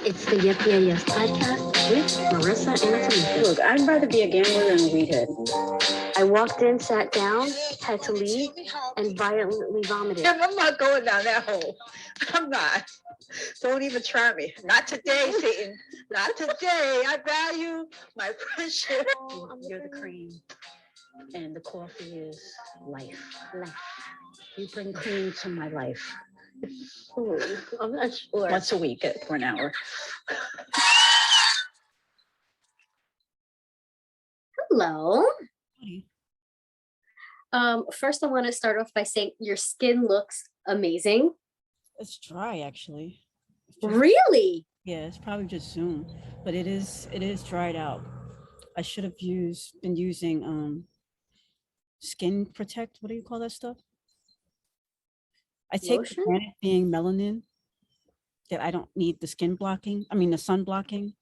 It's the Yep Yeah Yes podcast with Marissa and Tamieka. Look, I'd rather be a gambler than a weedhead. I walked in, sat down, had to leave, and violently vomited. I'm not going down that hole. I'm not. Don't even try me. Not today, Satan. Not today. I value my friendship. You're the cream, and the coffee is life. You bring cream to my life. Ooh, I'm not sure. Once a week for an hour. Hello. First I want to start off by saying your skin looks amazing. It's dry, actually. Really? Yeah, it's probably just Zoom, but it is dried out. I should have been using Skin Protect. What do you call that stuff? I take for granted being melanin that I don't need the skin blocking. I mean the sun blocking.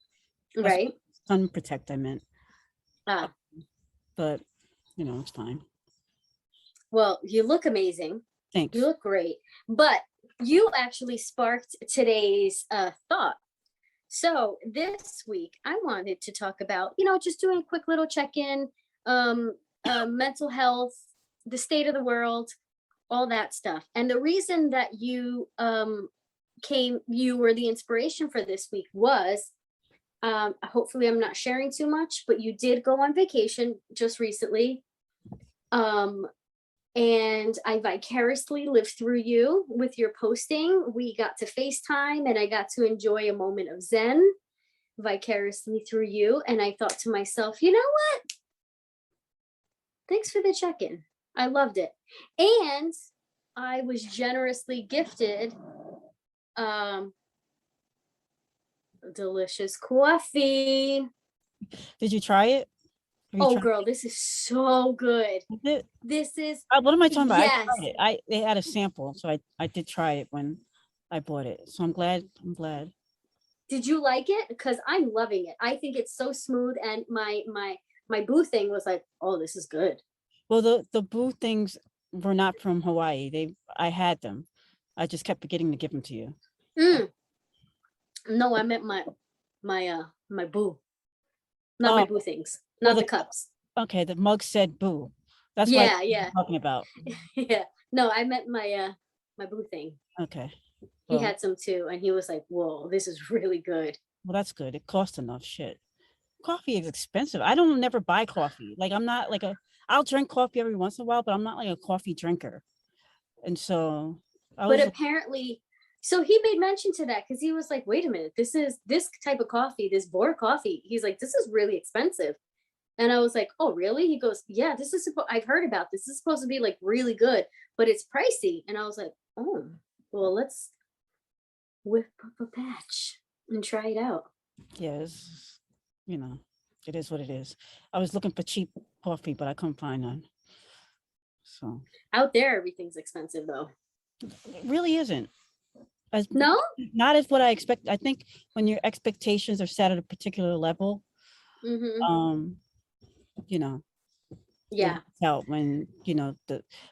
Right. Sun Protect, I meant. But it's fine. Well, you look amazing. Thanks. You look great. But you actually sparked today's thought. So this week I wanted to talk about, just doing a quick little check-in, mental health, the state of the world, all that stuff. And the reason that you were the inspiration for this week was, hopefully I'm not sharing too much, but you did go on vacation just recently. And I vicariously lived through you with your posting. We got to FaceTime and I got to enjoy a moment of Zen vicariously through you. And I thought to myself, you know what? Thanks for the check-in. I loved it. And I was generously gifted delicious coffee. Did you try it? Oh, girl, this is so good. This is what am I talking about? Yes. I tried it. They had a sample, so I did try it when I bought it. So I'm glad. Did you like it? Because I'm loving it. I think it's so smooth, and my boo thing was like, oh, this is good. Well, the boo things were not from Hawaii. I had them. I just kept forgetting to give them to you. No, I meant my boo, not my boo things, not the cups. Okay, the mug said boo. That's what I'm talking about. Yeah, no, I meant my boo thing. Okay. He had some too, and he was like, "Whoa, this is really good." Well, that's good. It costs enough. Shit, coffee is expensive. I don't never buy coffee. Like I'm not like I'll drink coffee every once in a while, but I'm not like a coffee drinker. And so, apparently. So he made mention to that because he was like, wait a minute, this type of coffee, this Boer coffee. He's like, this is really expensive. And I was like, oh, really? He goes, yeah, I've heard about this. This is supposed to be like really good, but it's pricey. And I was like, oh, well, let's whip up a batch and try it out. Yes. It is what it is. I was looking for cheap coffee, but I couldn't find none. So out there, everything's expensive though. It really isn't. No, not as what I expect. I think when your expectations are set at a particular level, yeah. Out when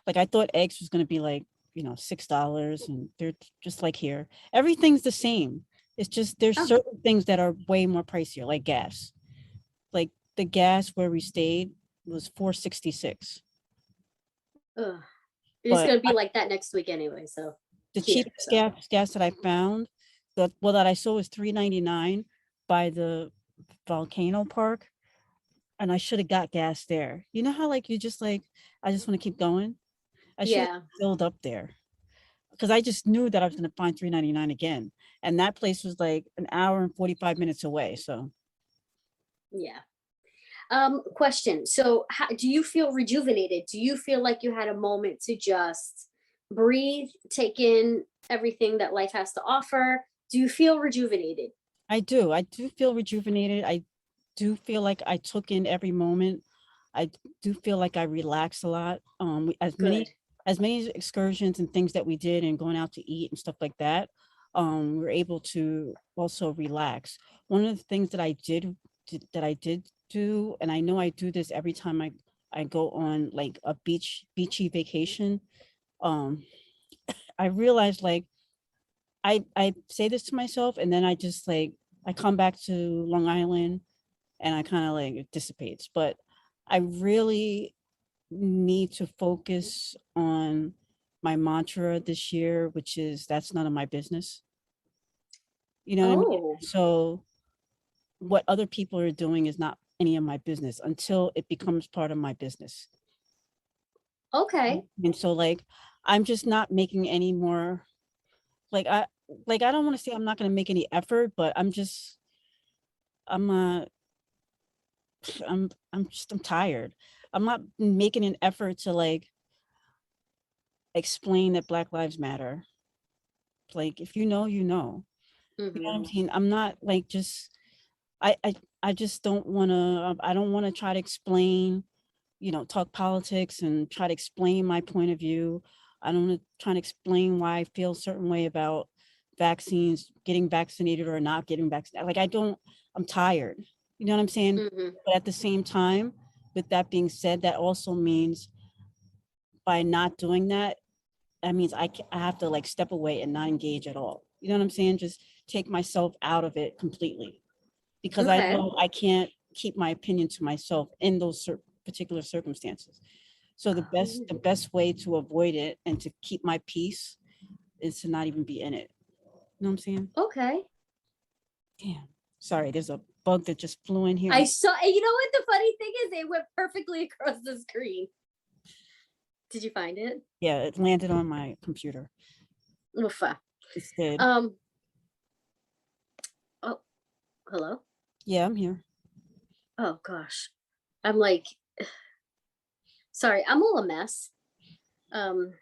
I thought eggs was going to be like $6, and they're just like here. Everything's the same. It's just there's certain things that are way more pricier, like gas. Like the gas where we stayed was $4.66. It's going to be like that next week anyway. So. The cheapest gas that I found, that I saw was $3.99 by the volcano park, and I should have got gas there. You know how you just I just want to keep going. I should have filled up there because I just knew that I was going to find $3.99 again, and that place was like an hour and 45 minutes away. So, yeah. Question. So, how do you feel rejuvenated? Do you feel like you had a moment to just breathe, take in everything that life has to offer? Do you feel rejuvenated? I do feel rejuvenated. I do feel like I took in every moment. I do feel like I relaxed a lot. As many excursions and things that we did and going out to eat and stuff like that, we were able to also relax. One of the things that I did do, and I know I do this every time I go on like a beachy vacation, I realized I say this to myself, and then I just I come back to Long Island and I kind of like it dissipates. But I really need to focus on my mantra this year, which is that's none of my business. You know what I mean? Oh, So what other people are doing is not any of my business until it becomes part of my business. okay. And so like I'm just not making any more like I don't want to say I'm not going to make any effort, but I'm not I'm tired. I'm not making an effort to like explain that Black Lives Matter. Like if you know, you know. You know what I'm Hmm. saying? I'm not like just I I I just don't want to I don't want to try to explain, talk politics and try to explain my point of view. I don't want to try to explain why I feel a certain way about vaccines, getting vaccinated or not getting vaccinated. Like I'm tired. You know what I'm saying? Hmm. But at the same time, with that being said, that also means by not doing that, that means I have to like step away and not engage at all. You know what I'm saying? Just take myself out of it completely because I Okay. know I can't keep my opinion to myself in those particular circumstances. So the Oh, best way to avoid it and to keep my peace is to not even be in it. You know what I'm saying? okay. Damn. Sorry, there's a bug that just flew in here. I saw, and you know what the funny thing is? It went perfectly across the screen. Did you find it? Yeah, it landed on my computer. Oofa. It did. Um, oh, hello? Yeah, I'm here. Oh gosh. I'm like, sorry, I'm all a mess. Um,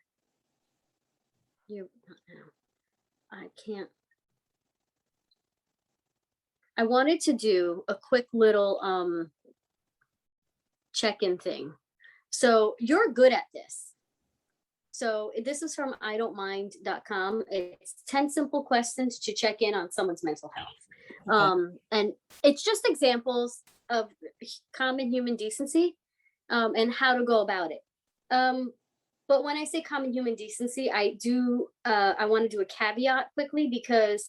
you, I can't. I wanted to do a quick little check-in thing. So you're good at this. So this is from idon'tmind.com. It's 10 simple questions to check in on someone's mental health. Okay. And it's just examples of common human decency and how to go about it. But when I say common human decency, I want to do a caveat quickly because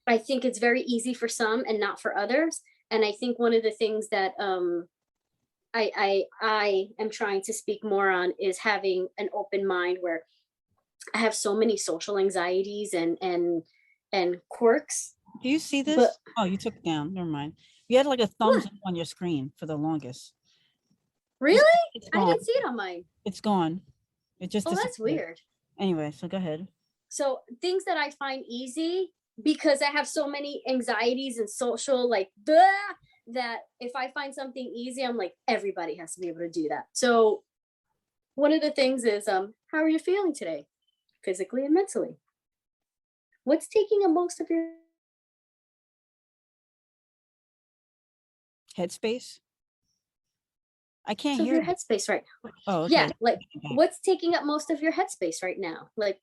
I think it's very easy for some and not for others. And I think one of the things that I am trying to speak more on is having an open mind where I have so many social anxieties and quirks. Do you see But this? Oh, you took it down. Never mind. You had like a thumbs what? up on your screen for the longest. It's Really? it's I gone. didn't see it on mine. It's gone. It just Oh, that's disappeared. weird. Anyway, so go ahead. So things that I find easy because I have so many anxieties and social like that if I find something easy, I'm like everybody has to be able to do that. So one of the things is how are you feeling today? Physically and mentally. What's taking up most of your Headspace. I can't of hear your you. headspace right now? Oh, okay. Yeah, like what's taking up most of your headspace right now? Like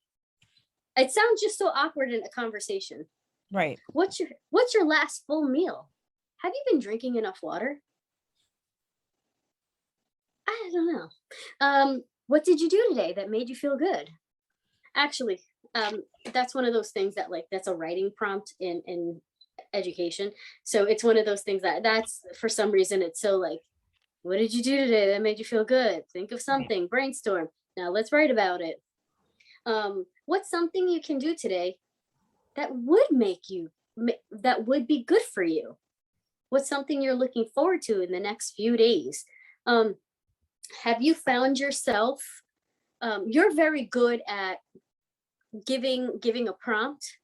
it sounds just so awkward in a conversation. Right. What's your last full meal? Have you been drinking enough water? I don't know. What did you do today that made you feel good? Actually, that's one of those things that like that's a writing prompt in education. So it's one of those things that's for some reason it's so like, what did you do today that made you feel good? Think of Right. something, brainstorm. Now let's write about it. What's something you can do today that would that would be good for you? What's something you're looking forward to in the next few days? Um, have you found yourself you're very good at giving a prompt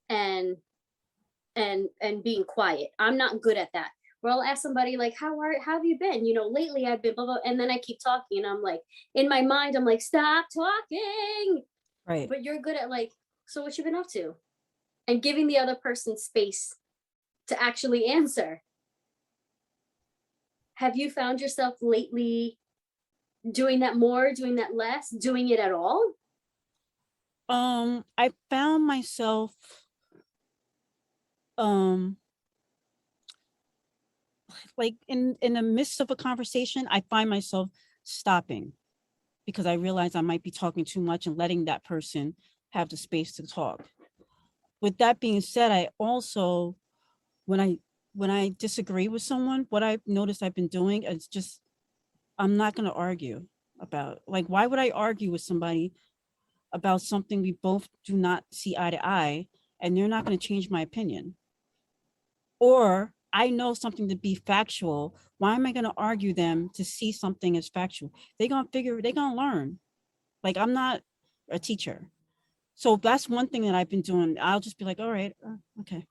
and and being quiet. I'm not good at that. Where I'll ask somebody like, how have you been? Lately I've been blah, blah, and then I keep talking and I'm like, in my mind, I'm like, stop talking. Right. But you're good at like, so what you been up to? And giving the other person space to actually answer. Have you found yourself lately doing that more, doing that less, doing it at all? I found myself um like in the midst of a conversation, I find myself stopping because I realize I might be talking too much and letting that person have the space to talk. with that being said, I also, when I disagree with someone, what I've noticed I've been doing is just, I'm not going to argue about, like, why would I argue with somebody about something we both do not see eye to eye, and they're not going to change my opinion? Or I know something to be factual. Why am I going to argue them to see something as factual? They're going to figure, they're going to learn. Like, I'm not a teacher. So that's one thing that I've been doing. I'll just be like, all right, okay.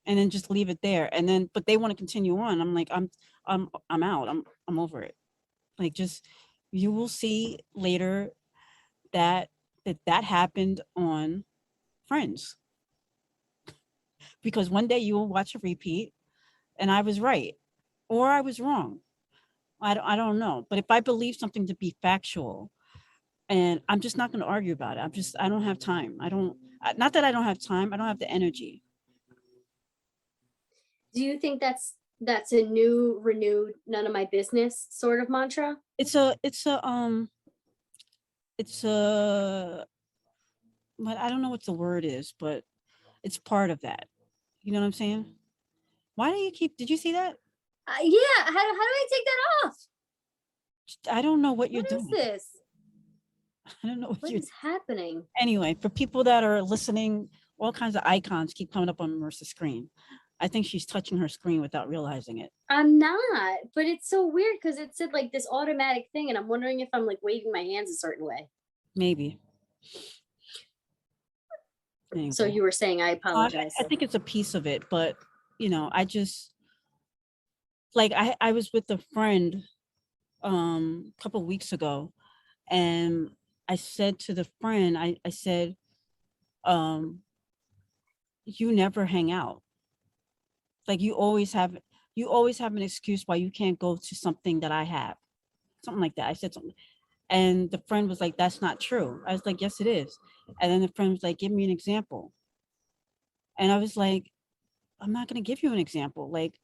And then just leave it there. And then, but they want to continue on. I'm like, I'm out. I'm over it. Like, just, you will see later that that happened on Friends, because one day you will watch a repeat and I was right or I was wrong. I don't know. But if I believe something to be factual, and I'm just not going to argue about it. I don't have time. Not that I don't have time. I don't have the energy. Do you think that's a new, renewed, none of my business sort of mantra? It's a, but I don't know what the word is, but it's part of that. You know what I'm saying? Why do you keep, did you see that? Yeah. How do I take that off? I don't know what you're What is doing. this? I don't know What is happening? Anyway, for people that are listening, all kinds of icons keep coming up on Marissa's screen. I think she's touching her screen without realizing it. I'm not, but it's so weird because it said like this automatic thing, and I'm wondering if I'm like waving my hands a certain way. Maybe. So Anyway. you were saying, I apologize. I think it's a piece of it, but I just, like, I was with a friend a couple weeks ago, and I said to the friend, I said, you never hang out. Like, you always have an excuse why you can't go to something that I have. Something like that. I said something. And the friend was like, that's not true. I was like, yes, it is. And then the friend was like, give me an example. And I was like, I'm not going to give you an example. Like,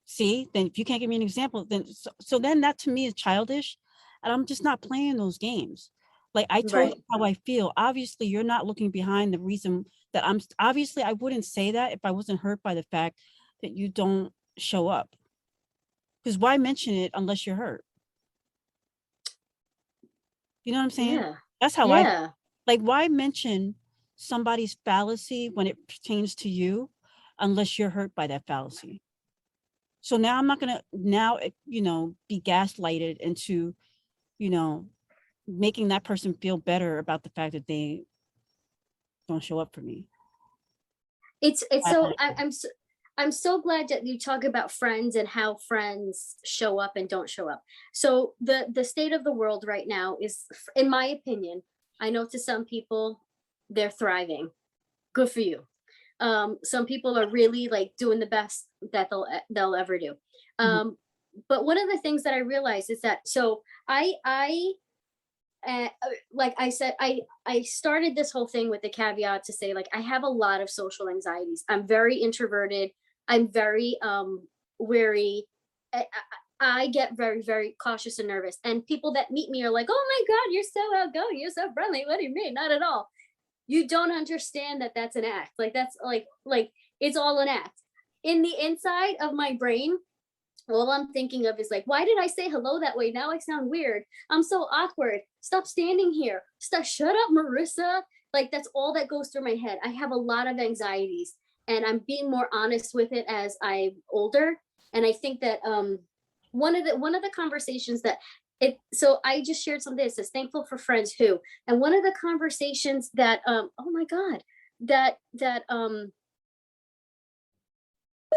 see, then if you can't give me an example, then so then that to me is childish. And I'm just not playing those games. Like, I told Right. you how I feel. Obviously, you're not looking behind the reason that obviously I wouldn't say that if I wasn't hurt by the fact that you don't show up. Because why mention it unless you're hurt? You know what I'm saying? Yeah. That's how I, Yeah. like, why mention somebody's fallacy when it pertains to you unless you're hurt by that fallacy? So now I'm not going to now, be gaslighted into, making that person feel better about the fact that they don't show up for me. It's so I'm so glad that you talk about friends and how friends show up and don't show up. So the state of the world right now is, in my opinion, I know to some people they're thriving. Good for you. Some people are really like doing the best that they'll ever do. Mhm. But one of the things that I realized is that, so like I said, I started this whole thing with the caveat to say, like, I have a lot of social anxieties. I'm very introverted. I'm very wary. I get very, very cautious and nervous. And people that meet me are like, "Oh my God, you're so outgoing. You're so friendly." What do you mean? Not at all. You don't understand that that's an act. Like, that's like it's all an act. In the inside of my brain, all I'm thinking of is like, why did I say hello that way? Now I sound weird. I'm so awkward. Stop standing here. Stop. Shut up, Marissa. Like, that's all that goes through my head. I have a lot of anxieties, and I'm being more honest with it as I'm older. And I think that one of the conversations that it, so I just shared something that says thankful for friends who, and one of the conversations that oh my God, that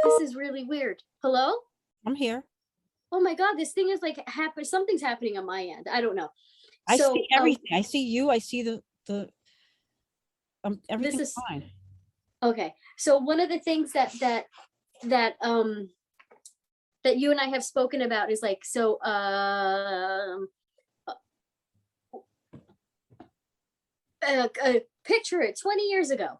this is really weird. Hello? I'm here. Oh my God, this thing is like something's happening on my end. I don't know. I see So everything. I see you. I see the this everything's is fine. okay. So one of the things that that you and I have spoken about is like, so picture it 20 years ago.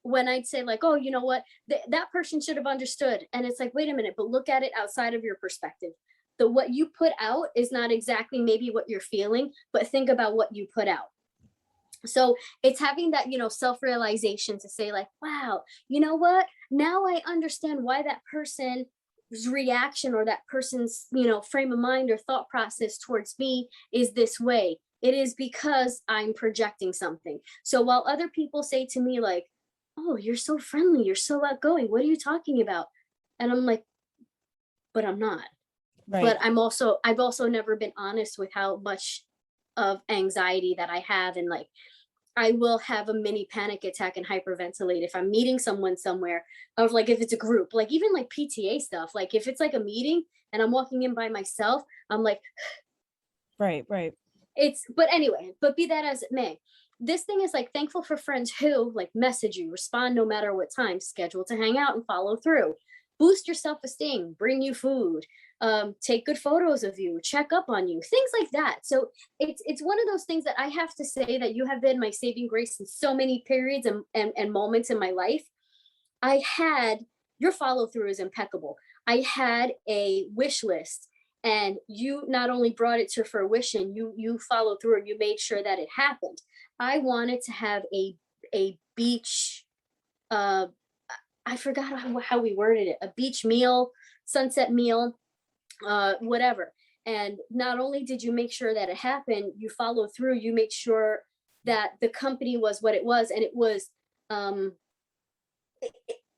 When I'd say like, oh, you know what, that person should have understood. And it's like, wait a minute, but look at it outside of your perspective. What you put out is not exactly maybe what you're feeling, but think about what you put out. So it's having that, self-realization to say like, wow, you know what? Now I understand why that person's reaction or that person's, frame of mind or thought process towards me is this way. It is because I'm projecting something. So while other people say to me like, oh, you're so friendly, you're so outgoing, what are you talking about? And I'm like, but I'm not. Right. But I've also never been honest with how much of anxiety that I have, and like I will have a mini panic attack and hyperventilate if I'm meeting someone somewhere, or like if it's a group, like even like PTA stuff. Like if it's like a meeting and I'm walking in by myself, I'm like, Right. Right. but anyway, but be that as it may, this thing is like thankful for friends who like message you, respond no matter what time, schedule to hang out and follow through, boost your self-esteem, bring you food, take good photos of you, check up on you, things like that. So it's one of those things that I have to say that you have been my saving grace in so many periods and moments in my life. I had Your follow through is impeccable. I had a wish list, and you not only brought it to fruition, you followed through and you made sure that it happened. I wanted to have a beach, uh I forgot how we worded it, a beach meal, sunset meal, whatever. And not only did you make sure that it happened, you followed through, you made sure that the company was what it was, and it was, um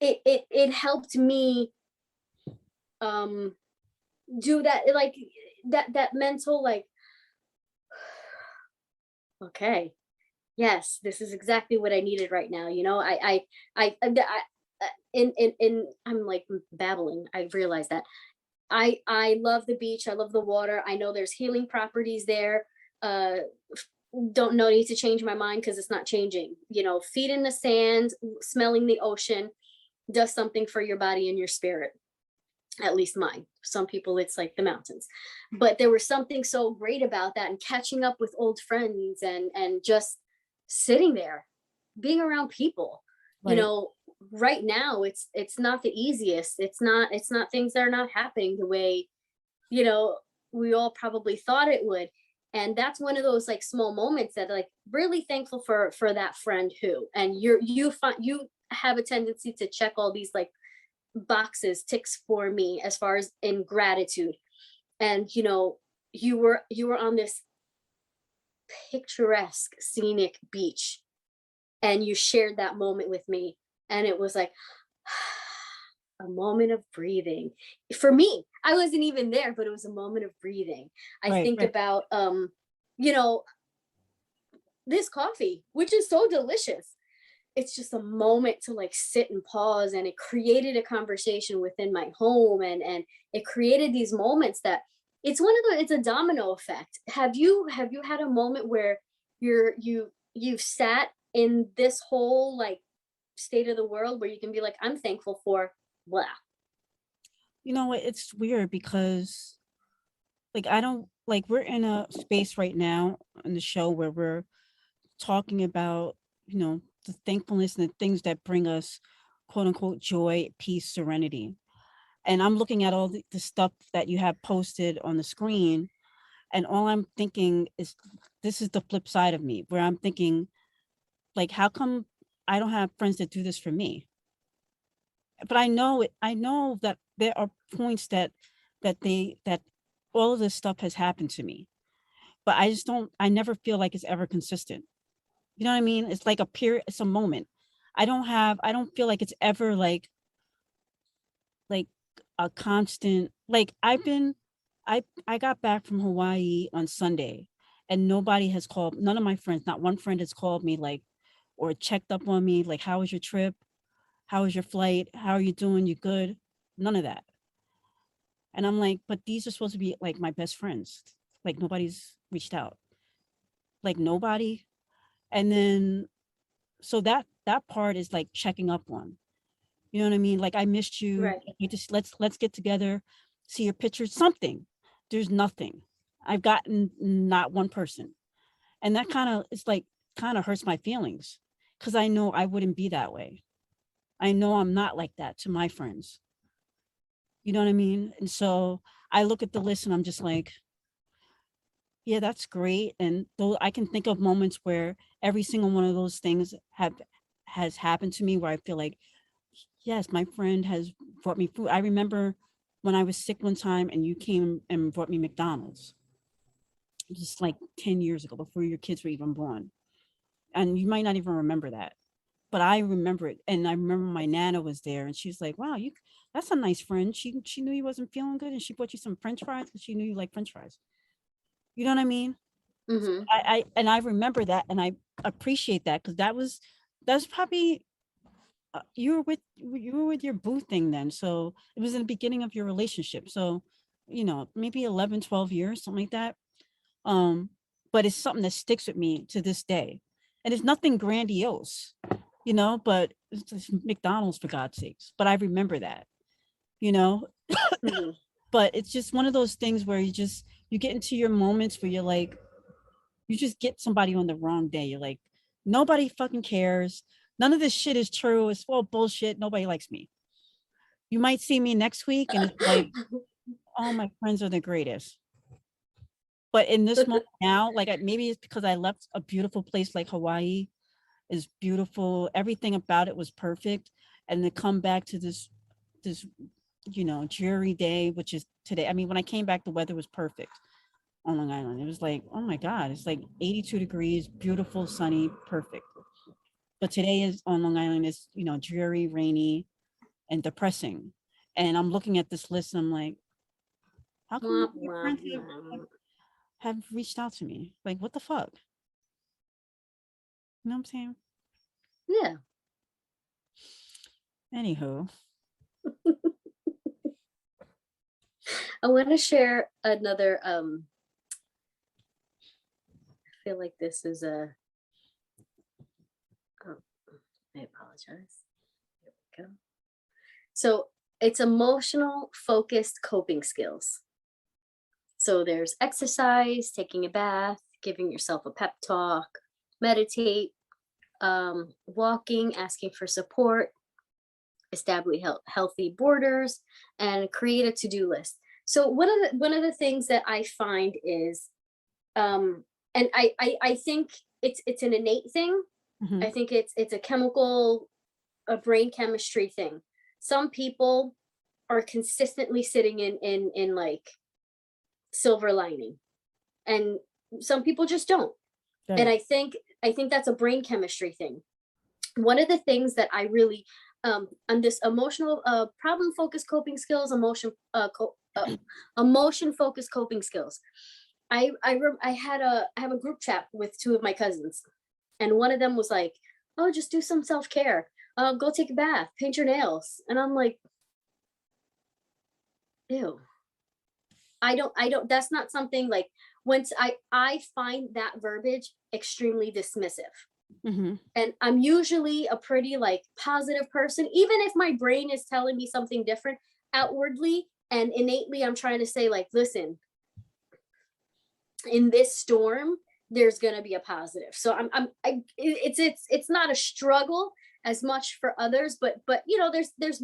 it helped me um do that, like that mental like, okay, yes, this is exactly what I needed right now, in I'm like babbling, I realize that I love the beach, I love the water, I know there's healing properties there. uh don't know, need to change my mind because it's not changing. Feet in the sand, smelling the ocean does something for your body and your spirit, at least mine. Some people it's like the mountains. But there was something so great about that, and catching up with old friends, and just sitting there, being around people. you Right. know right now it's not the easiest. It's not things that are not happening the way, you know we all probably thought it would. And that's one of those like small moments that like really thankful for that friend who, and you have a tendency to check all these like boxes, ticks for me as far as in gratitude. And you were on this picturesque scenic beach, and you shared that moment with me, and it was like a moment of breathing for me. I wasn't even there, but it was a moment of breathing. I Right. think Right. about you know this coffee, which is so delicious. It's just a moment to like sit and pause, and it created a conversation within my home, and it created these moments that it's a domino effect. Have you had a moment where you've sat in this whole like state of the world where you can be like, I'm thankful for blah. You know what? It's weird because like I don't like we're in a space right now in the show where we're talking about, the thankfulness and the things that bring us quote unquote joy, peace, serenity. And I'm looking at all the stuff that you have posted on the screen, and all I'm thinking is this is the flip side of me where I'm thinking like how come I don't have friends that do this for me? But I know that there are points that all of this stuff has happened to me, but I never feel like it's ever consistent. You know what I mean? It's like a period, it's a moment. I don't feel like it's ever like a constant, like I got back from Hawaii on Sunday, and nobody has called, none of my friends, not one friend has called me like or checked up on me like, how was your trip? How was your flight? How are you doing? You good? None of that. And I'm like, but these are supposed to be like my best friends. Like nobody's reached out. Like nobody. And then so that part is like checking up on. You know what I mean? Like I missed you. Right. You just let's get together, see your pictures, something. There's nothing. I've gotten not one person. And that kind of it's like kind of hurts my feelings because I know I wouldn't be that way. I know I'm not like that to my friends. You know what I mean? And so I look at the list and I'm just like, Yeah, that's great. And though I can think of moments where every single one of those things has happened to me where I feel like, yes, my friend has brought me food. I remember when I was sick one time and you came and brought me McDonald's. Just like 10 years ago, before your kids were even born. And you might not even remember that. But I remember it. And I remember my Nana was there and she was like, wow, that's a nice friend. She knew you wasn't feeling good and she bought you some French fries because she knew you like French fries. You know what I mean? Mm-hmm. I remember that and I appreciate that because that's probably you were with your boo thing then. So it was in the beginning of your relationship. So, maybe 11, 12 years, something like that. Um, but it's something that sticks with me to this day. And it's nothing grandiose, but it's just McDonald's for God's sakes. But I remember that, you know, Mm-hmm. but it's just one of those things where you get into your moments where you're like, you just get somebody on the wrong day. You're like, nobody fucking cares. None of this shit is true. It's all bullshit. Nobody likes me. You might see me next week and it's like, all my friends are the greatest. But in this But moment now, like maybe it's because I left a beautiful place like Hawaii is beautiful. Everything about it was perfect. And to come back to this, dreary day, which is today. I mean, when I came back, the weather was perfect on Long Island. It was like, oh my God, it's like 82 degrees, beautiful, sunny, perfect. But today is on Long Island is, dreary, rainy, and depressing. And I'm looking at this list and I'm like, how come none wah, of your wah, friends have, wah. have reached out to me? Like, what the fuck? You know what I'm saying? Yeah. Anywho, I want to share another I feel like this is a oh, I apologize. Here we go. So it's emotional focused coping skills. So there's exercise, taking a bath, giving yourself a pep talk, meditate, walking, asking for support, establish healthy borders, and create a to-do list. So one of the things that I find is, and I think it's an innate thing. mhm, I think it's a chemical, a brain chemistry thing. Some people are consistently sitting in like silver lining, and some people just don't. And right. I think that's a brain chemistry thing. One of the things that I really on this emotional problem focused coping skills, emotion focused coping skills. I have a group chat with two of my cousins, and one of them was like, "Oh, just do some self care. Go take a bath, paint your nails," and I'm like, "Ew." I don't. That's not something like. Once I find that verbiage extremely dismissive, Mhm, and I'm usually a pretty like positive person, even if my brain is telling me something different outwardly and innately. I'm trying to say like, listen, in this storm, there's gonna be a positive. So it's not a struggle as much for others, but there's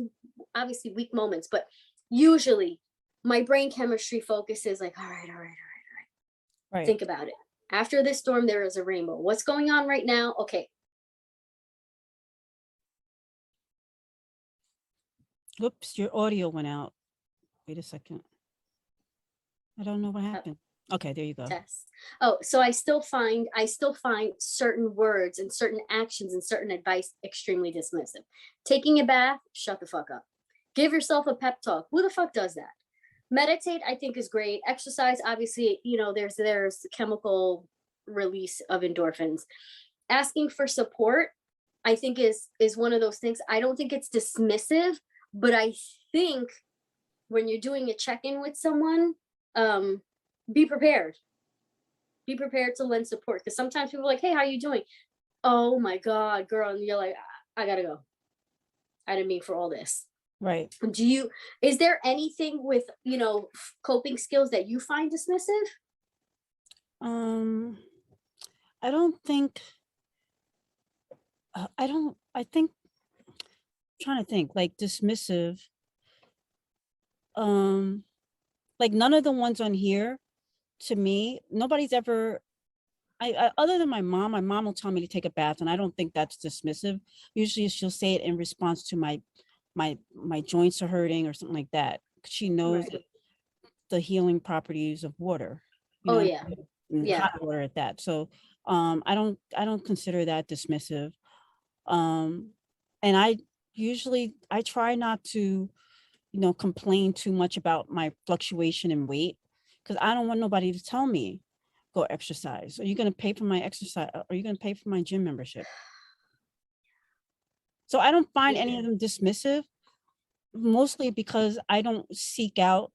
obviously weak moments, but usually my brain chemistry focuses like, all right, all right, right. think about it. After this storm, there is a rainbow. What's going on right now? Okay. Whoops, your audio went out. Wait a second. I don't know what uh, happened. Okay, there you go. Test. Oh, so I still find certain words and certain actions and certain advice extremely dismissive. Taking a bath, shut the fuck up. Give yourself a pep talk. Who the fuck does that? Meditate, I think, is great. Exercise, obviously, there's chemical release of endorphins. Asking for support, I think, is one of those things. I don't think it's dismissive, but I think when you're doing a check-in with someone, um, be prepared. Be prepared to lend support, because sometimes people are like, "Hey, how you doing?" "Oh my god, girl," and you're like, I gotta go. I didn't mean for all this." Right. Do you Is there anything with coping skills that you find dismissive? Um, I don't think I think trying to think like dismissive. Um, like none of the ones on here to me, nobody's ever, other than my mom will tell me to take a bath, and I don't think that's dismissive. Usually she'll say it in response to my joints are hurting or something like that. She knows Right. the healing properties of water, you Oh know, yeah. and Yeah. hot water at that. So I don't consider that dismissive. And I try not to, complain too much about my fluctuation in weight, because I don't want nobody to tell me go exercise. Are you going to pay for my exercise? Are you going to pay for my gym membership? So I don't find any Yeah. of them dismissive, mostly because I don't seek out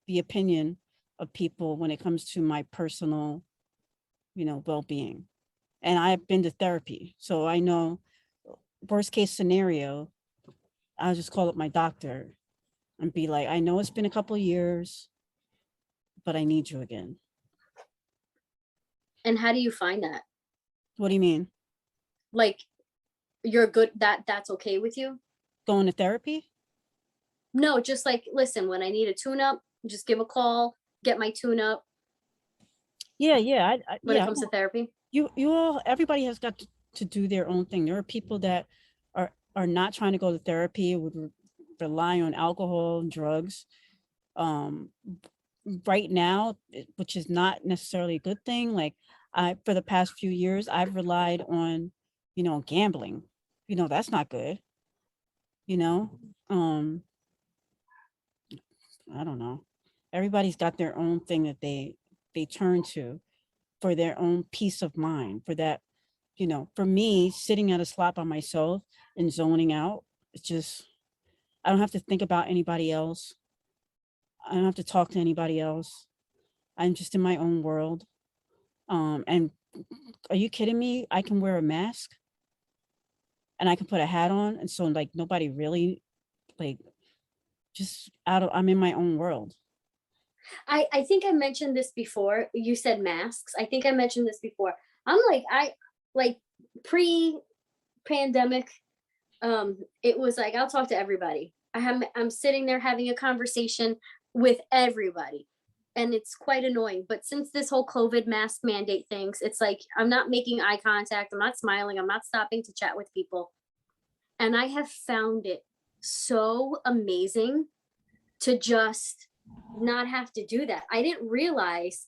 the opinion of people when it comes to my personal, well-being. And I've been to therapy, so I know worst case scenario, I'll just call up my doctor and be like, I know it's been a couple of years, but I need you again. And how do you find that? What do you mean? Like, you're good, that's okay with you? Going to therapy? No, just like, listen, when I need a tune up, just give a call, get my tune up Yeah, yeah, when it yeah. comes to therapy. You all, everybody has got to do their own thing. There are people that are not trying to go to therapy, would rely on alcohol and drugs. Um, right now, which is not necessarily a good thing. Like, for the past few years, I've relied on, gambling. That's not good. You know, um, I don't know. Everybody's got their own thing that they turn to for their own peace of mind. For that, for me, sitting at a slot by myself and zoning out, it's just, I don't have to think about anybody else. I don't have to talk to anybody else. I'm just in my own world. And are you kidding me? I can wear a mask and I can put a hat on, and so like nobody really, like, just I'm in my own world. I think I mentioned this before. You said masks. I think I mentioned this before. I'm like, I like pre-pandemic, it was like I'll talk to everybody. I'm sitting there having a conversation with everybody. And it's quite annoying. But since this whole COVID mask mandate things, it's like I'm not making eye contact, I'm not smiling, I'm not stopping to chat with people. And I have found it so amazing to just not have to do that. I didn't realize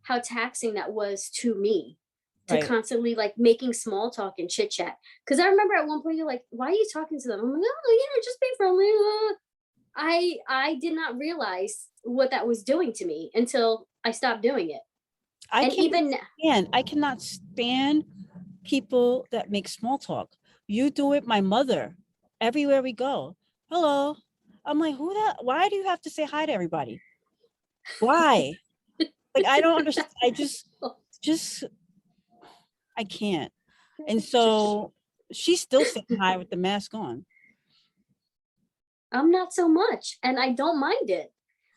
how taxing that was to me, to Right. constantly like making small talk and chit chat. Because I remember at one point you're like, "Why are you talking to them?" I'm like, "Oh, just be friendly." I did not realize what that was doing to me until I stopped doing it. I And cannot even stand, I cannot stand people that make small talk. You do it, my mother, everywhere we go. Hello. I'm like, why do you have to say hi to everybody? Why? Like, I don't understand. I just, I can't. And so she's still sitting high with the mask on. I'm not so much, and I don't mind it.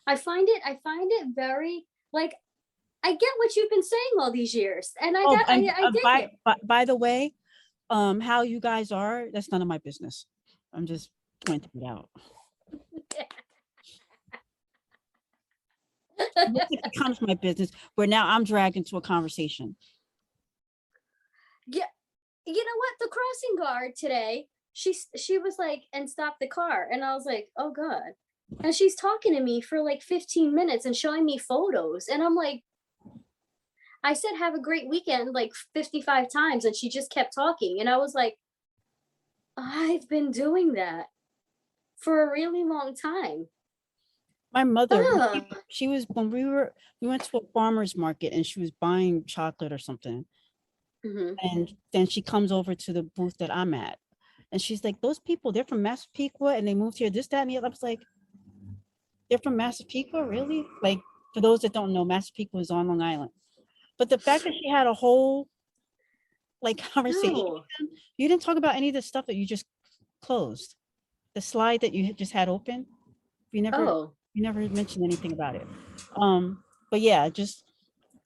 I find it very like I get what you've been saying all these years, and Oh, I dig it. by the way, how you guys are, that's none of my business. I'm just pointing it out. Unless it becomes my business, where now I'm dragged into a conversation. Yeah, you know what? The crossing guard today, she was like, and stop the car, and I was like, oh god. And she's talking to me for like 15 minutes and showing me photos, and I'm like, I said have a great weekend like 55 times, and she just kept talking, and I was like, I've been doing that for a really long time. My mother, when Ah, she was, when we went to a farmer's market and she was buying chocolate or something. mhm. And then she comes over to the booth that I'm at. And she's like, those people, they're from Massapequa and they moved here, this, that, and the other. I was like, they're from Massapequa, really? Like, for those that don't know, Massapequa is on Long Island. But the fact that she had a whole like conversation with No. them, you didn't talk about any of the stuff that you just closed. The slide that you just had open, you never Oh, you never mentioned anything about it. But yeah, just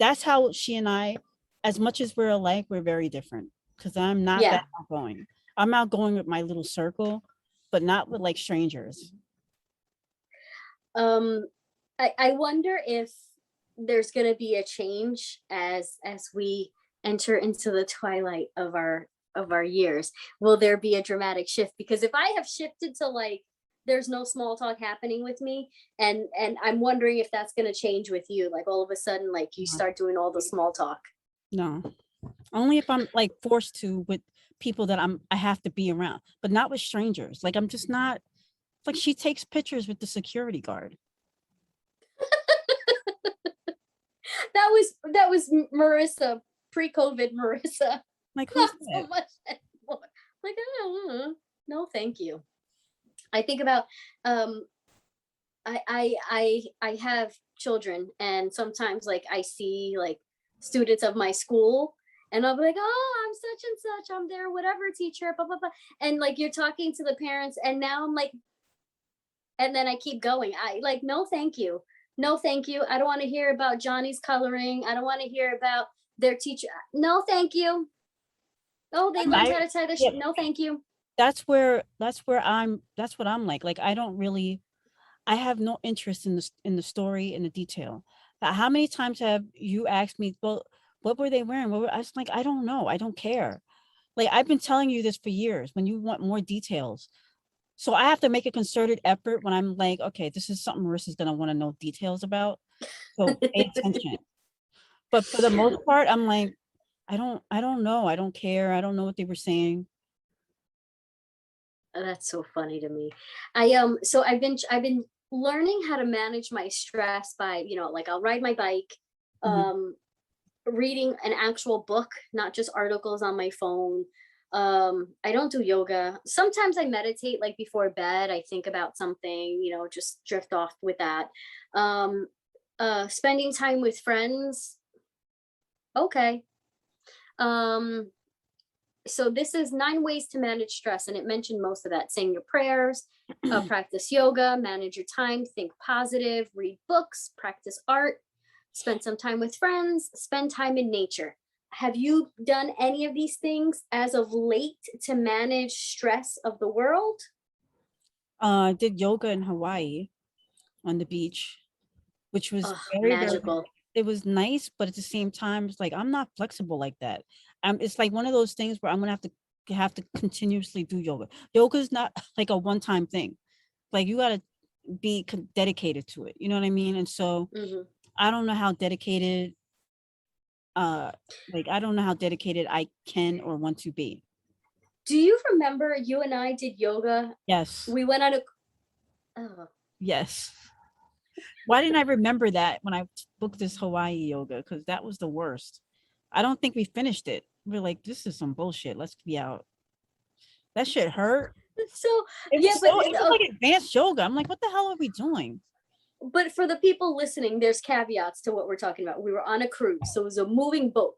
that's how she and I, as much as we're alike, we're very different. Because I'm not yeah. that outgoing. I'm outgoing with my little circle, but not with like strangers. Um, I wonder if there's going to be a change as we enter into the twilight of our years. Will there be a dramatic shift? Because if I have shifted to like there's no small talk happening with me, and I'm wondering if that's going to change with you, like all of a sudden like you No, start doing all the small talk. no. Only if I'm like forced to with people that I have to be around, but not with strangers. Like I'm just not like she takes pictures with the security guard. That was Marissa, pre-COVID Marissa. Like who's Not so that? much anymore. Like, no, thank you. I think about I have children, and sometimes like I see like students of my school, and I'll be like, oh, I'm such and such, I'm their whatever teacher, blah blah blah, and like you're talking to the parents, and now I'm like, and then I keep going. I like, no, thank you, no, thank you. I don't want to hear about Johnny's coloring. I don't want to hear about their teacher. No, thank you. Oh, they learned I how to tie the yeah, no, thank you. that's what I'm like. Like I don't really I have no interest in the story and the detail. How many times have you asked me, well, what were they wearing? I was like, I don't know. I don't care. Like I've been telling you this for years when you want more details. So I have to make a concerted effort when I'm like, okay, this is something Marissa's gonna want to know details about. So pay attention. But for the most part, I'm like, I don't know. I don't care. I don't know what they were saying. That's so funny to me. So I've been learning how to manage my stress by, like I'll ride my bike, Mhm. um, reading an actual book, not just articles on my phone. I don't do yoga. Sometimes I meditate like before bed. I think about something, just drift off with that. Um, Spending time with friends. Okay. Um, so this is 9 ways to manage stress, and it mentioned most of that: saying your prayers, practice yoga, manage your time, think positive, read books, practice art, spend some time with friends, spend time in nature. Have you done any of these things as of late to manage stress of the world? I did yoga in Hawaii on the beach, which was Oh, very magical. it was nice, but at the same time, it's like I'm not flexible like that. It's like one of those things where I'm gonna have to continuously do yoga. Yoga is not like a one-time thing. Like you gotta be dedicated to it. You know what I mean? And so Hmm. I don't know how dedicated, uh, I don't know how dedicated I can or want to be. Do you remember you and I did yoga? Yes, We went on a, oh, yes. Why didn't I remember that when I booked this Hawaii yoga? Because that was the worst. I don't think we finished it. We're like, this is some bullshit. Let's be out. That shit hurt. so It yeah, was but so it was like advanced yoga. I'm like, what the hell are we doing? but for the people listening, there's caveats to what we're talking about. We were on a cruise, so it was a moving boat.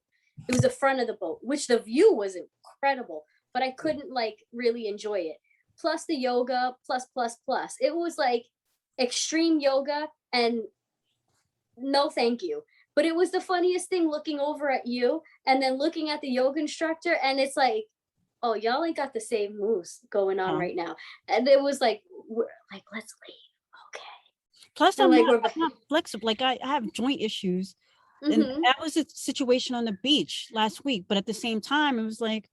It was the front of the boat, which the view was incredible, but I couldn't like really enjoy it. Plus the yoga, plus. It was like extreme yoga, and no thank you. But it was the funniest thing looking over at you and then looking at the yoga instructor, and it's like, oh, y'all ain't got the same moves going on Uh, right now. And it was like, we're like, let's leave. Plus, Okay. And like we're I'm not flexible. Like I have joint issues, and mm-hmm, that was a situation on the beach last week. But at the same time, it was like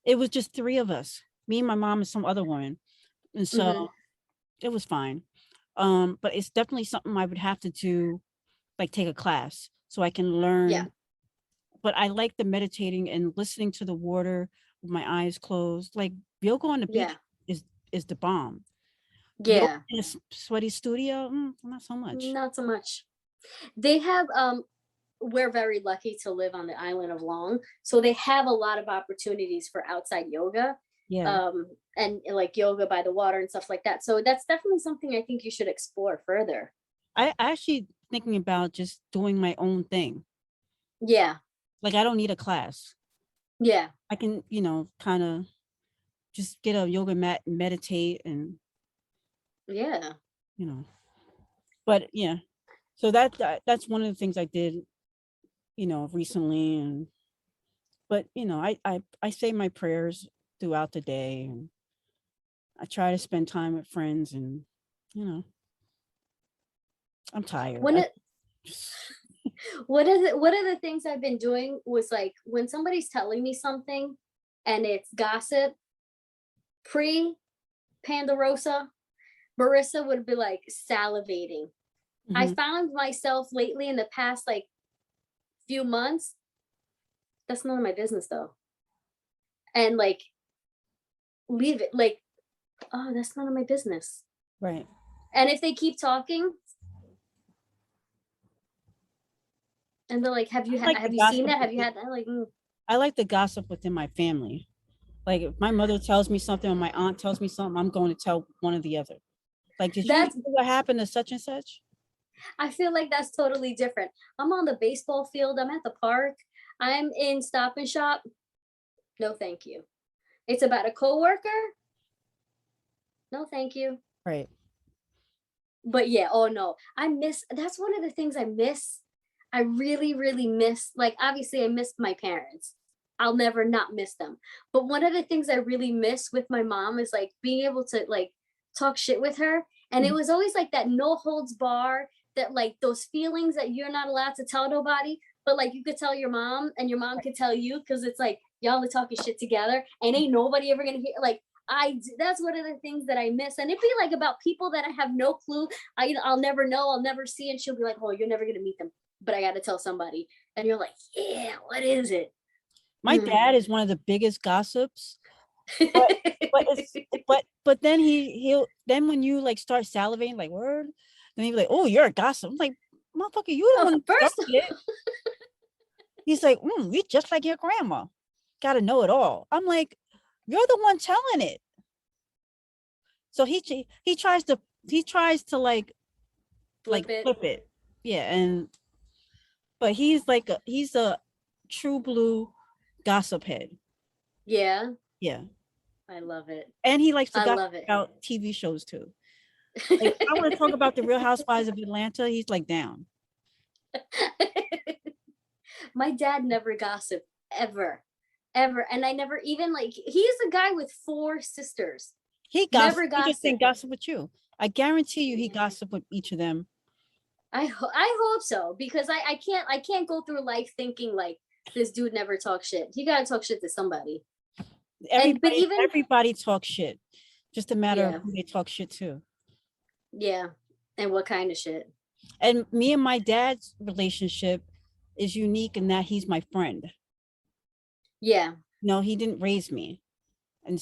it was just three of us, me and my mom and some other woman, and so mm-hmm. it was fine. But it's definitely something I would have to do, like take a class so I can Yeah. learn. But I like the meditating and listening to the water with my eyes closed. Like yoga on the beach Yeah. is is the bomb. Yoga Yeah. in a sweaty studio, not so much. Not so much. They have we're very lucky to live on the island of Long. So they have a lot of opportunities for outside yoga. Yeah, And like yoga by the water and stuff like that. So that's definitely something I think you should explore further. I actually thinking about just doing my own thing. Yeah. Like I don't need a class. Yeah. I can, kind of just get a yoga mat, and meditate, and Yeah. you know. But yeah, so that's one of the things I did, recently, and but I say my prayers throughout the day, and I try to spend time with friends, and you know, I'm tired. When it One of the things I've been doing was like when somebody's telling me something and it's gossip, pre Pandarosa, Marissa would be like salivating. I Mhm. found myself lately in the past like few months, that's none of my business though. And like leave it like, oh, that's none of my business. Right. And if they keep talking and they're like, I like the have you seen gossip that? Have you within, had that? Like, I like the gossip within my family. Like if my mother tells me something or my aunt tells me something, I'm going to tell one or the other. Like, did you hear that's what happened to such and such? I feel like that's totally different. I'm on the baseball field, I'm at the park, I'm in Stop and Shop. No, thank you. It's about a coworker. No, thank you. Right. But yeah, oh no, I miss. That's one of the things I miss. I really, really miss. Like, obviously, I miss my parents. I'll never not miss them. But one of the things I really miss with my mom is like being able to like talk shit with her. And it Mhm. was always like that no holds bar, that like those feelings that you're not allowed to tell nobody, but like you could tell your mom and your mom could tell you because it's like y'all are talking shit together and ain't nobody ever gonna hear. Like, that's one of the things that I miss. And it'd be like about people that I have no clue. I'll never know, I'll never see. And she'll be like, oh, you're never gonna meet them. But I gotta tell somebody. And you're like, yeah, what is it? My Mm. dad is one of the biggest gossips, but it's but then he'll then when you like start salivating like word, then he'll be like, oh, you're a gossip. I'm like, motherfucker, you the Oh, one who first, started it. He's like, you just like your grandma. Gotta know it all. I'm like, you're the one telling it. So he tries to flip it. flip it. Yeah, and but he's a true blue gossip head. Yeah, Yeah. I love it. And he likes to I gossip love it. about TV shows too. Like if I want to talk about the Real Housewives of Atlanta, he's like down. My dad never gossiped ever, ever. And I never even like, he's a guy with four sisters. He gossip. Never He just didn't gossiped. gossip with you. I guarantee you, he gossiped with each of them. I hope so because I can't go through life thinking like this dude never talks shit. He gotta talk shit to somebody. And but even Everybody talks shit. Just a matter of yeah, who they talk shit to. yeah. And what kind of shit? And me and my dad's relationship is unique in that he's my friend. Yeah, No, he didn't raise me. And yeah.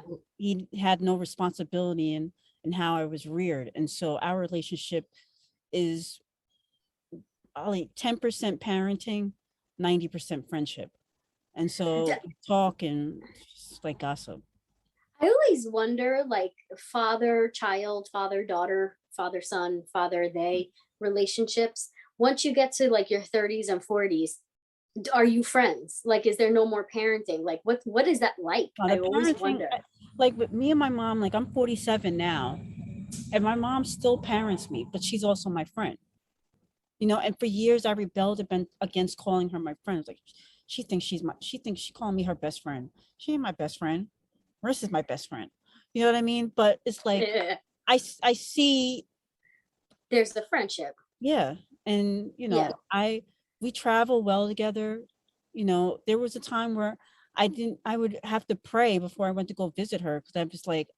so he had no responsibility in how I was reared. And so our relationship is only 10% parenting, 90% friendship. And D- so we talk and just like gossip. I always wonder like father child, father daughter, father son, father they relationships. Once you get to like your 30s and 40s, are you friends? Like, is there no more parenting? Like, what is that like? The I always parenting, wonder. like with me and my mom, like I'm 47 now, and my mom still parents me, but she's also my friend. And for years I rebelled against calling her my friend. Like she thinks she called me her best friend. She ain't my best friend. Marissa's my best friend. You know what I mean? But it's like Yeah, I see, there's the friendship. yeah. And Yeah. we travel well together. There was a time where I would have to pray before I went to go visit her because I'm just like,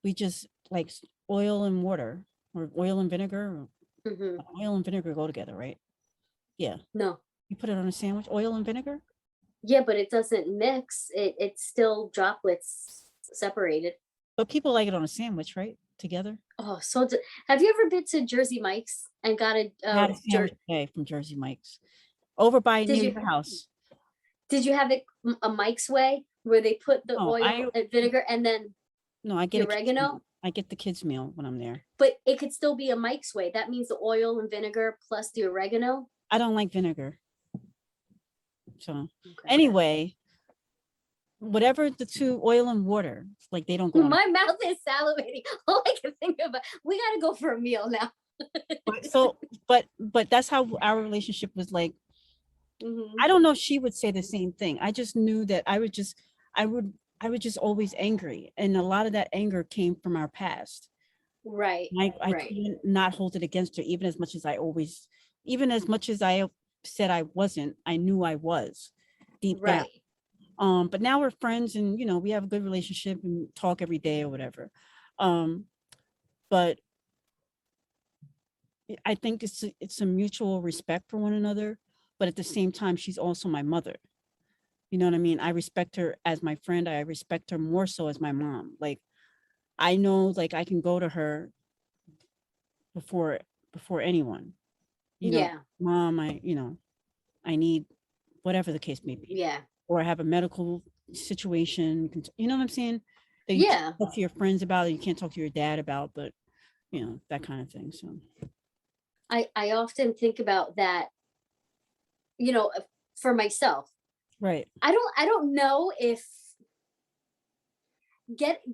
we just like oil and water or oil and vinegar. Hmm. Oil and vinegar go together, right? Yeah. No. You put it on a sandwich, oil and vinegar? Yeah, but it doesn't mix. It's still droplets separated. But people like it on a sandwich, right? Together. Oh, have you ever been to Jersey Mike's and got a I had a sandwich today from Jersey Mike's over by did near you your house. did you have it a Mike's way where they put the Oh, oil and vinegar and then no, I the get a kids meal. oregano? I get the kids meal when I'm there. But it could still be a Mike's way. That means the oil and vinegar plus the oregano. I don't like vinegar. So Okay. anyway, whatever the two, oil and water, like they don't go on. My mouth is salivating. All I can think about, we gotta go for a meal now. So, but that's how our relationship was like. Mhm. I don't know if she would say the same thing. I just knew that I would I was just always angry. And a lot of that anger came from our past. Right, I right. couldn't not hold it against her, even as much as I said I wasn't, I knew I was deep down. Right. But now we're friends and, you know, we have a good relationship and talk every day or whatever. But I think it's a mutual respect for one another, but at the same time, she's also my mother. You know what I mean? I respect her as my friend. I respect her more so as my mom. Like I know, like I can go to her before anyone. You know, Yeah. mom, I need whatever the case may be, Yeah. or I have a medical situation. You know what I'm saying? That you can't Yeah. talk to your friends about, that you can't talk to your dad about, but you know that kind of thing. So I often think about that, you know, for myself. right. I don't know if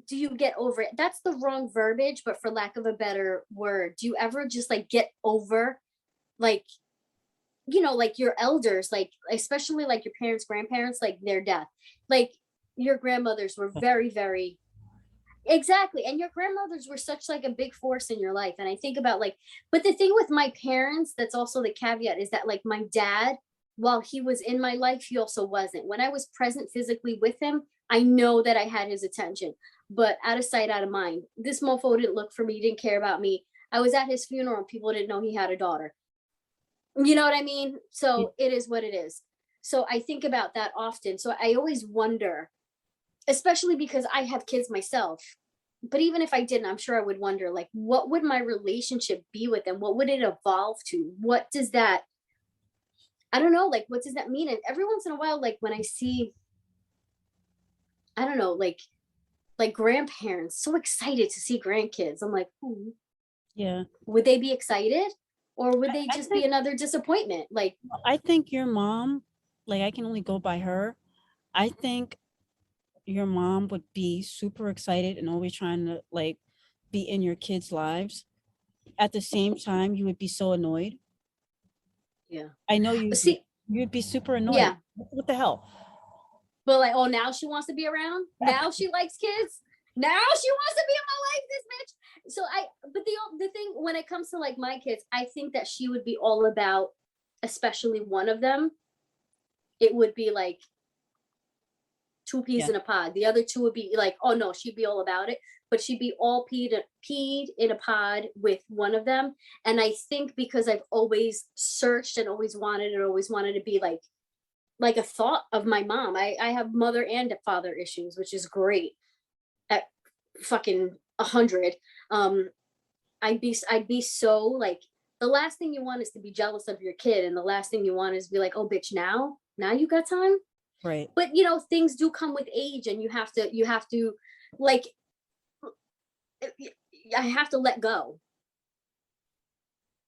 do you get over it? That's the wrong verbiage, but for lack of a better word, do you ever just like get over like, you know, like your elders, like especially like your parents, grandparents, like their death. Like your grandmothers were very, very exactly. And your grandmothers were such like a big force in your life. And I think about like, but the thing with my parents, that's also the caveat is that like my dad, while he was in my life, he also wasn't. When I was present physically with him, I know that I had his attention, but out of sight, out of mind. This mofo didn't look for me, didn't care about me. I was at his funeral and people didn't know he had a daughter. You know what I mean? Yeah. So it is what it is. So I think about that often. So I always wonder, especially because I have kids myself. But even if I didn't, I'm sure I would wonder, like, what would my relationship be with them? What would it evolve to? What does that, I don't know, like, what does that mean? And every once in a while, like, when I see, I don't know, like grandparents so excited to see grandkids, I'm like, Yeah. would they be excited? Or would they I just be think another disappointment? Like, your mom, like I can only go by her. I think your mom would be super excited and always trying to like be in your kids' lives. At the same time, you would be so annoyed. yeah. I know But you'd be. see, You'd be super annoyed. yeah. What the hell? But like, oh, now she wants to be around. Now she likes kids. Now she wants to be in my life. This bitch. So but the thing when it comes to like my kids, I think that she would be all about, especially one of them. It would be like two peas Yeah. in a pod. The other two would be like, oh no, she'd be all about it. But she'd be all peed in a pod with one of them. And I think because I've always searched and always wanted to be like a thought of my mom. I have mother and father issues, which is great at fucking 100. Um, I'd be so like the last thing you want is to be jealous of your kid, and the last thing you want is be like, oh bitch, now you got time. Right. But you know, things do come with age, and you have to like I have to let go.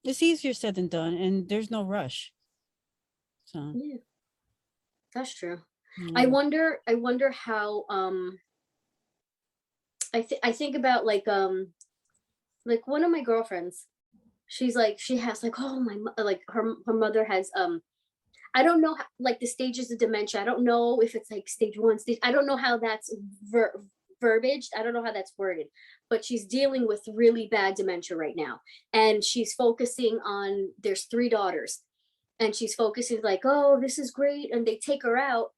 It's easier said than done, and there's no rush. So Yeah, that's true. I yeah. wonder. I wonder how. I think about like one of my girlfriends. She's like she has like oh like her mother has I don't know how, like the stages of dementia. I don't know if it's like stage one, stage. I don't know how that's verbiage. I don't know how that's worded, but she's dealing with really bad dementia right now, and she's focusing on. There's three daughters, and she's focusing like, oh, this is great, and they take her out,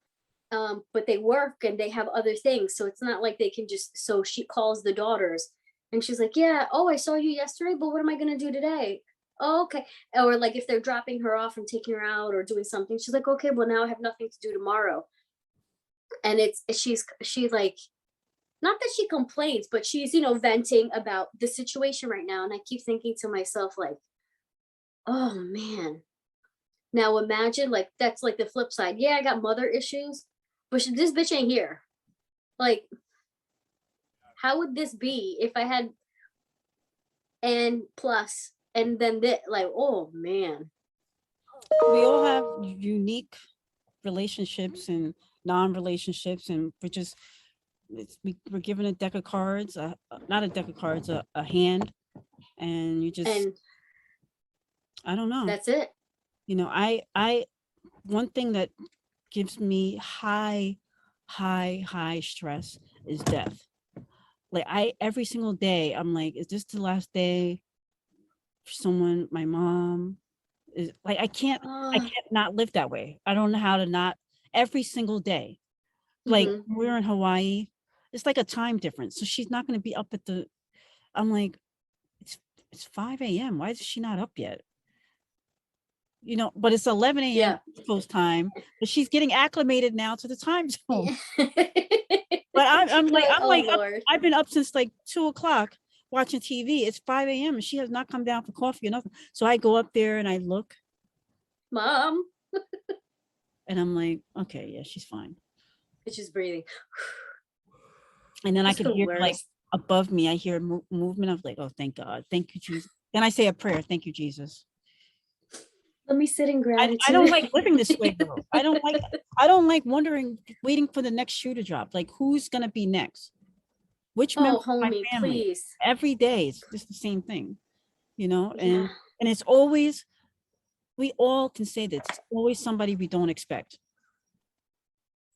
but they work and they have other things, so it's not like they can just. So she calls the daughters, and she's like, yeah, oh, I saw you yesterday, but what am I gonna do today? Oh, okay. Or like if they're dropping her off and taking her out or doing something, she's like, okay, well now I have nothing to do tomorrow. And she's like, not that she complains, but she's, you know, venting about the situation right now. And I keep thinking to myself, like, oh man. Now imagine like that's like the flip side. Yeah, I got mother issues, but this bitch ain't here. Like, how would this be if I had and plus and then this like, oh man. We all have unique relationships and non-relationships, and we're given a deck of cards, not a deck of cards, a hand, and you just, And I don't know. that's it. You know, I one thing that gives me high stress is death. Like I every single day I'm like, is this the last day for someone, my mom? Like I can't Oh, not live that way. I don't know how to not every single day. Like mhm. we're in Hawaii, it's like a time difference. So she's not going to be up at the. I'm like, it's 5 a.m. Why is she not up yet? You know, but it's 11 a.m. Yeah. East Coast time. But she's getting acclimated now to the time zone. You're But I'm like, like, oh up, Lord. I've been up since like 2 o'clock watching TV. It's 5 a.m. and she has not come down for coffee or nothing. So I go up there and I look Mom. and I'm like, okay, yeah, she's fine. It's just breathing. And then I It's could the hear like worst. above me, I hear movement. I'm like, oh, thank God. Thank you, Jesus. Then I say a prayer. Thank you, Jesus. Let me sit in I don't gratitude. like living this way though. I don't like wondering, waiting for the next shoe to drop. Like who's gonna be next? Which member Oh, of my homie, family? please. Every day it's just the same thing, you know, Yeah, and it's always, we all can say this, it's always somebody we don't expect.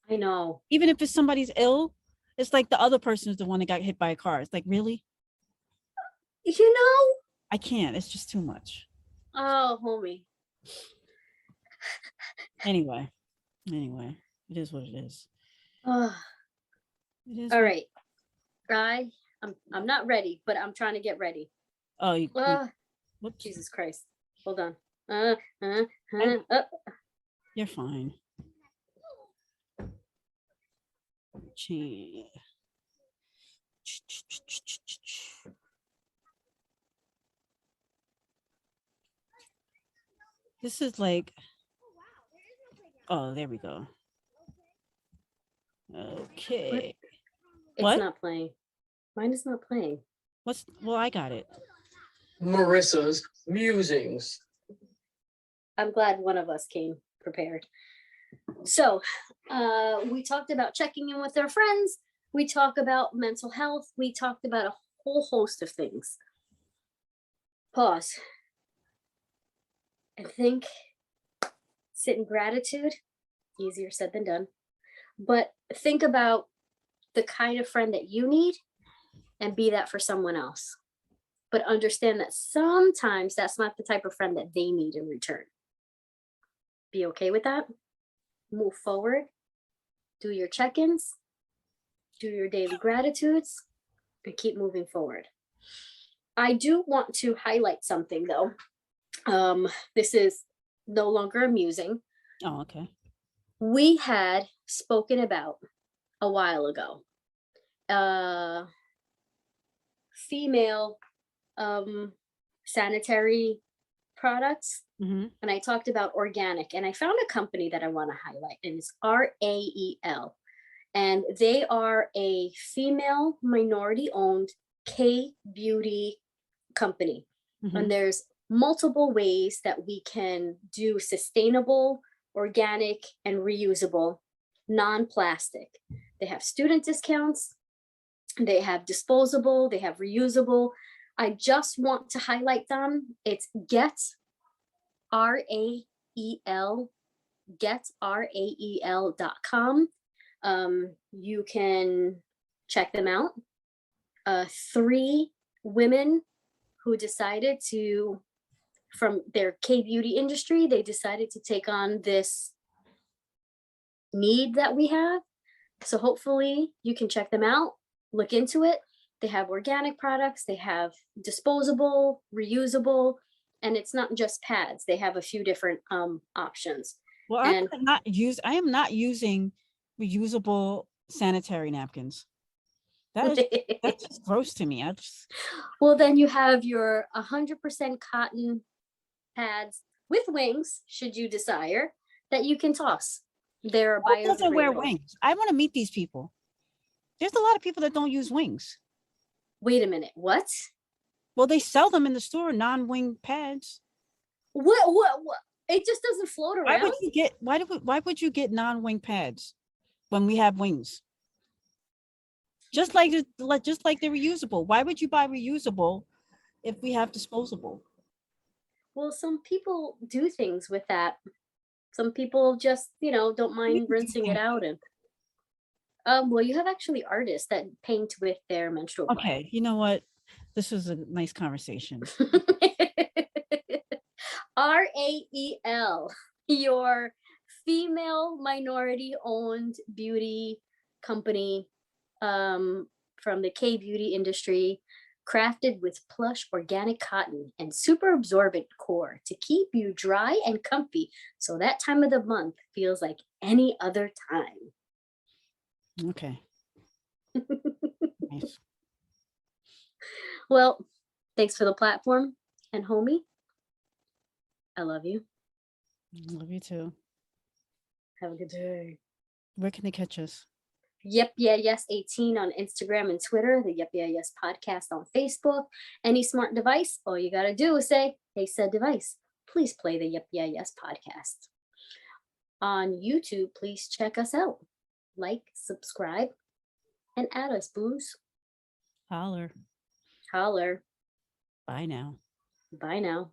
I know. Even if it's somebody's ill, it's like the other person is the one that got hit by a car. It's like, really? You know? I can't. It's just too much. Oh, homie. Anyway, it is what it is. Oh, It is all what. right. I'm not ready, but I'm trying to get ready. Oh, whoops. Jesus Christ. Hold on. Uh, I- uh. You're fine. Gee. This is like, oh, there we go. Okay. It's What? not playing. Mine is not playing. Well, I got it. Marissa's Musings. I'm glad one of us came prepared. So, we talked about checking in with our friends. We talk about mental health. We talked about a whole host of things. Pause and think, sit in gratitude. Easier said than done. But think about the kind of friend that you need and be that for someone else. But understand that sometimes that's not the type of friend that they need in return. Be okay with that. Move forward. Do your check ins. Do your daily gratitudes and keep moving forward. I do want to highlight something though. This is no longer amusing. Oh, okay. We had spoken about a while ago female sanitary products. Mm-hmm. And I talked about organic, and I found a company that I want to highlight, and it's RAEL. And they are a female minority owned K beauty company. Mm-hmm. And there's multiple ways that we can do sustainable, organic, and reusable, non-plastic. They have student discounts, they have disposable, they have reusable. I just want to highlight them. It's Get RAEL, getrael.com. You can check them out. 3 women who decided to, from their K beauty industry, they decided to take on this need that we have. So hopefully you can check them out, look into it. They have organic products, they have disposable, reusable, and it's not just pads. They have a few different options. Well, And I am not using reusable sanitary napkins. That's just gross to me. well, then you have your 100% cotton pads with wings, should you desire, that you can toss. They're Who doesn't wear biodegradable. wings? I want to meet these people. There's a lot of people that don't use wings. Wait a minute, what? Well, they sell them in the store, non-wing pads. What? It just doesn't float around? Why would you get non-wing pads when we have wings? Just like they're reusable. Why would you buy reusable if we have disposable? Well, some people do things with that. Some people just, don't mind rinsing it out. And well, you have actually artists that paint with their menstrual blood. Okay, you know what? This was a nice conversation. Rael, your female minority owned beauty company from the K beauty industry, crafted with plush organic cotton and super absorbent core to keep you dry and comfy so that time of the month feels like any other time. Okay. Nice. Well, thanks for the platform. And homie, I love you. Love you too. Have a good day. Where can they catch us? Yep, yeah, yes, 18 on Instagram and Twitter, the Yep, yeah, yes podcast on Facebook. Any smart device, all you got to do is say, hey, said device, please play the Yep, yeah, yes podcast. On YouTube, please check us out. Like, subscribe, and add us, booze. Holler. Holler. Bye now. Bye now.